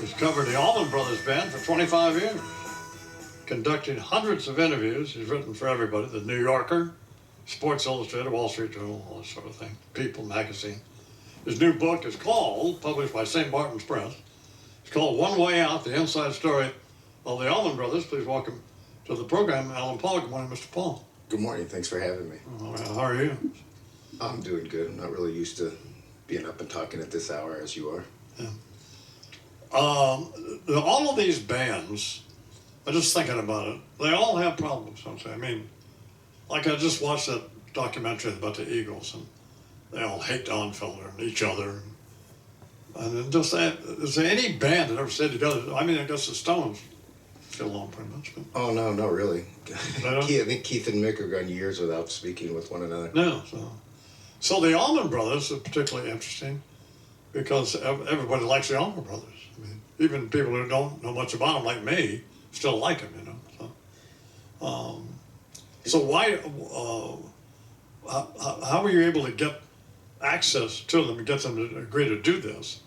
has covered the Allman Brothers Band for 25 years, conducted hundreds of interviews. He's written for everybody, The New Yorker, Sports Illustrated, Wall Street Journal, all that sort of thing, People magazine. His new book is called, published by St. Martin's Press, it's called One Way Out, The Inside Story of the Allman Brothers. Please welcome to the program, Alan Paul. Good morning, Mr. Paul. Good morning. Thanks for having me. How are you? I'm doing good. I'm not really used to being up and talking at this hour as you are. Yeah. All of these bands, I'm just thinking about it, they all have problems, don't they? I mean, like I just watched that documentary about the Eagles, and they all hate Don Felder and each other. And then just that, is there any band that ever stayed together? I mean, I guess the Stones get along pretty much. But oh, no, not really. I think Keith and Mick have gone years without speaking with one another. No, so the Allman Brothers are particularly interesting because everybody likes the Allman Brothers. I mean, even people who don't know much about them, like me, still like them, you know. So why? How were you able to get access to them and get them to agree to do this?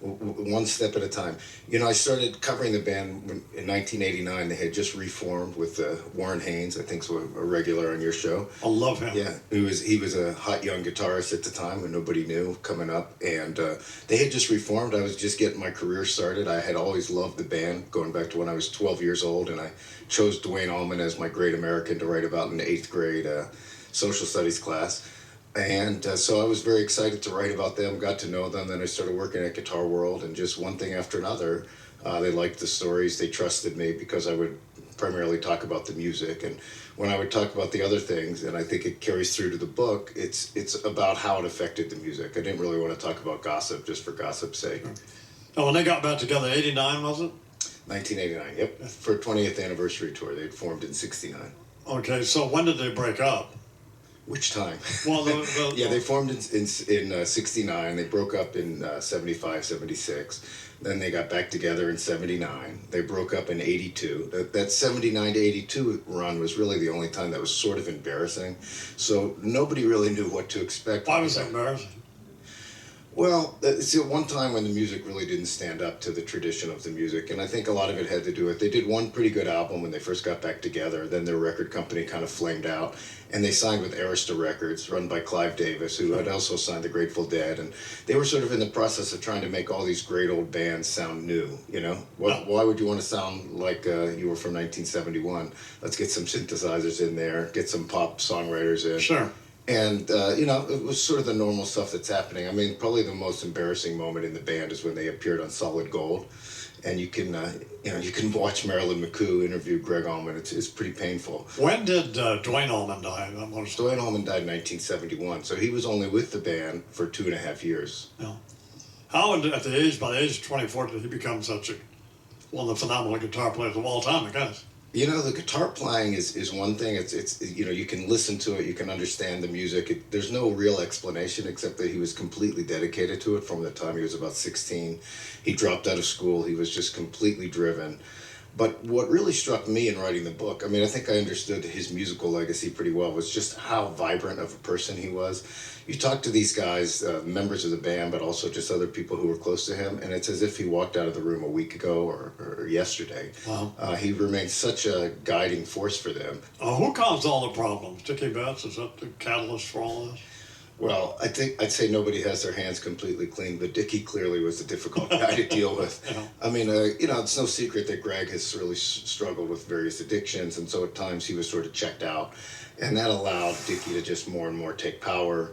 One step at a time. You know, I started covering the band in 1989. They had just reformed with Warren Haynes, I think, is a regular on your show. I love him. Yeah, he was a hot young guitarist at the time who nobody knew coming up, and they had just reformed. I was just getting my career started. I had always loved the band, going back to when I was 12 years old, and I chose Duane Allman as my great American to write about in the 8th grade social studies class. And so I was very excited to write about them, got to know them. Then I started working at Guitar World, and just one thing after another, they liked the stories. They trusted me because I would primarily talk about the music. And when I would talk about the other things, and I think it carries through to the book, it's about how it affected the music. I didn't really want to talk about gossip just for gossip's sake. Oh, when they got back together, 89, was it? 1989, yep. For 20th anniversary tour. They'd formed in 69. Okay, so when did they break up? Which time? Well, yeah, they formed in 69. They broke up in 75, 76. Then they got back together in 79. They broke up in 82. That 79 to 82 run was really the only time that was sort of embarrassing. So nobody really knew what to expect. Why was it embarrassing? Well, it's the one time when the music really didn't stand up to the tradition of the music, and I think a lot of it had to do with, they did one pretty good album when they first got back together, then their record company kind of flamed out, and they signed with Arista Records, run by Clive Davis, who had also signed the Grateful Dead, and they were sort of in the process of trying to make all these great old bands sound new, you know? Why would you want to sound like you were from 1971? Let's get some synthesizers in there, get some pop songwriters in. Sure. And, you know, it was sort of the normal stuff that's happening. I mean, probably the most embarrassing moment in the band is when they appeared on Solid Gold. And you can, you can watch Marilyn McCoo interview Greg Allman. It's pretty painful. When did Duane Allman die? Duane Allman died in 1971, so he was only with the band for 2.5 years. Yeah. How, by the age of 24, did he become such one of the phenomenal guitar players of all time, I guess? You know, the guitar playing is one thing. It's you know, you can listen to it, you can understand the music. There's no real explanation except that he was completely dedicated to it from the time he was about 16. He dropped out of school. He was just completely driven. But what really struck me in writing the book, I mean, I think I understood his musical legacy pretty well, was just how vibrant of a person he was. You talk to these guys, members of the band, but also just other people who were close to him, and it's as if he walked out of the room a week ago or yesterday. Wow. He remains such a guiding force for them. Who caused all the problems? Dickie Betts, is that the catalyst for all this? Well, I'd say nobody has their hands completely clean, but Dickie clearly was a difficult guy to deal with. Yeah. I mean, you know, it's no secret that Greg has really struggled with various addictions, and so at times he was sort of checked out, and that allowed Dickie to just more and more take power.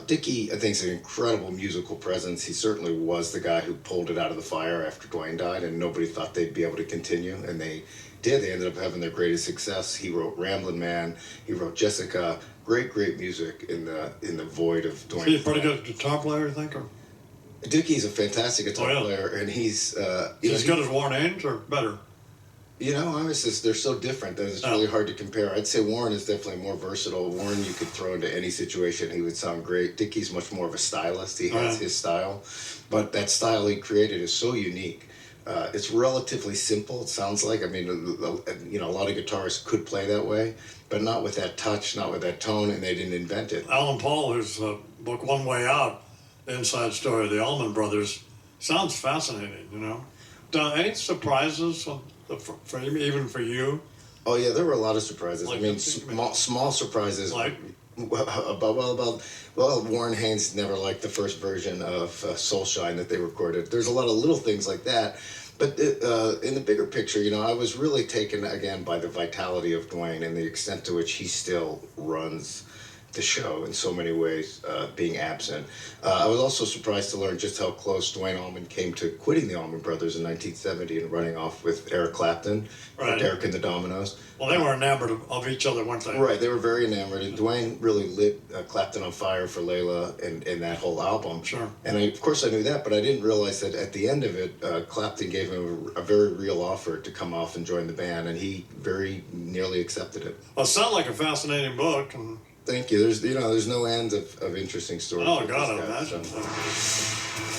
Dickie, I think, is an incredible musical presence. He certainly was the guy who pulled it out of the fire after Duane died, and nobody thought they'd be able to continue, and they did. They ended up having their greatest success. He wrote Ramblin' Man. He wrote Jessica. Great music in the void of Duane. He's a pretty good guitar player, you think? Or? Dickie's a fantastic guitar player, and he's as good as Warren Haynes, or better? You know, they're so different that it's really hard to compare. I'd say Warren is definitely more versatile. Warren you could throw into any situation, he would sound great. Dickie's much more of a stylist. He has his style, but that style he created is so unique. It's relatively simple, it sounds like. I mean, you know, a lot of guitarists could play that way, but not with that touch, not with that tone, and they didn't invent it. Alan Paul, whose book One Way Out, The Inside Story of the Allman Brothers, Sounds fascinating, you know. Any surprises for even for you? Oh yeah, there were a lot of surprises. Like I mean, the- small surprises. Like, Well, Warren Haynes never liked the first version of Soulshine that they recorded. There's a lot of little things like that, but in the bigger picture, you know, I was really taken again by the vitality of Dwayne and the extent to which he still runs the show in so many ways, being absent. I was also surprised to learn just how close Dwayne Allman came to quitting the Allman Brothers in 1970 and running off with Eric Clapton, Right. Eric and the Dominoes. well, they were enamored of each other, weren't they? Right, they were very enamored, and Dwayne really lit Clapton on fire for Layla and that whole album. Sure. And of course I knew that, but I didn't realize that at the end of it, Clapton gave him a very real offer to come off and join the band, and he very nearly accepted it. Well, it sounded like a fascinating book, and Thank you. There's no end of interesting stories. oh with God, I this guy, imagine. so.